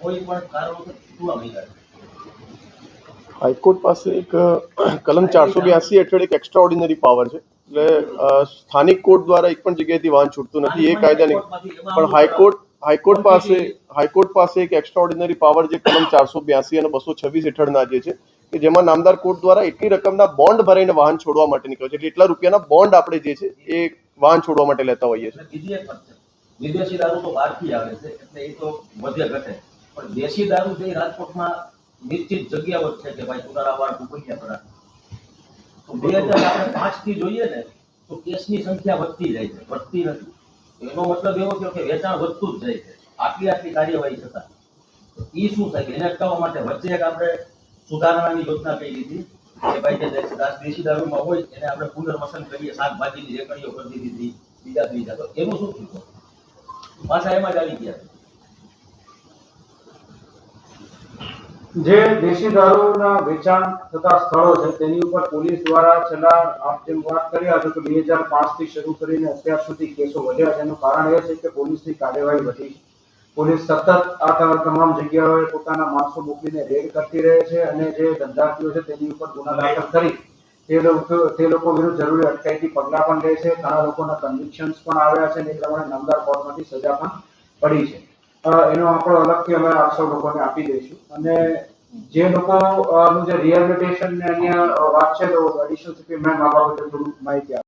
કોઈ પણ કારણોસર છૂટવા માંગ્યા છે? હાઈકોર્ટ પાસે એક કલમ 482 હેઠળ એક એક્સ્ટ્રા ઓર્ડિનરી પાવર છે, એટલે સ્થાનિક કોર્ટ દ્વારા એક પણ જગ્યાએથી વાહન છૂટતું નથી, એ કાયદાની. પણ હાઈકોર્ટ પાસે એક એક્સ્ટ્રા ઓર્ડિનરી પાવર જે કલમ 482 અને 226 હેઠળના જે છે, કે જેમાં નામદાર કોર્ટ દ્વારા એટલી રકમના બોન્ડ ભરાઈને વાહન છોડવા માટે નીકળે છે, એટલે એટલા રૂપિયાના બોન્ડ આપણે જે છે એ વાહન છોડવા માટે લેતા હોઈએ છીએ. બીજી એક વાત છે, વિદેશી દારૂ તો બહારથી આવે છે, એટલે એ તો વધે ઘટે, પણ દેશી દારૂ જે રાજકોટમાં નિશ્ચિત જગ્યાઓ છે કે ભાઈ સુધારાવાળા ટુકડિયા કરા, તો 2005 થી જોઈએ ને તો કેસની સંખ્યા વધતી જાય છે, વધતી નથી. એનો મતલબ એવો થયો કે વેચાણ વધતું જ જાય છે આટલી કાર્યવાહી છતાં. એ શું થાય કે એને અટકાવવા માટે વચ્ચે એક આપણે સુધારણાની યોજના કરી દીધી કે ભાઈ જે દેશી દારૂમાં હોય એને આપણે પુનર્વસન કરીએ, શાકભાજીની રેકડીઓ કરી દીધી બીજા. તો એનું શું થયું? પાછા એમાં જ આવી ગયા. જે દેશી દારૂના વેચાણ થતા સ્થળો છે તેની ઉપર પોલીસ દ્વારા છેલ્લા આપ જેમ વાત કર્યા છો કે 2005 થી શરૂ કરીને અત્યાર સુધી કેસો વધ્યા છે. એનું કારણ એ છે કે પોલીસની કાર્યવાહી વધી છે. પોલીસ સતત આ તમામ જગ્યાઓએ પોતાના માણસો મોકલીને રેડ કરતી રહે છે અને જે ધંધાર્થીઓ છે તેની ઉપર ગુના દાખલ કરી તે લોકો વિરુદ્ધ જરૂરી અટકાયતી પગલાં પણ લે છે. ઘણા લોકોના કન્વિક્શન્સ પણ આવ્યા છે અને એ પ્રમાણે નામદાર કોર્ટમાંથી સજા પણ પડી છે. એનો આંકડો અલગથી અમે આપ સૌ લોકોને આપી દઈશું. અને જે લોકોનું જે રિહેબિલિટેશન ને અન્ય વાત છે તો એડિશનલ સીપી મેમ આ બાબતે થોડું માહિતી આપે.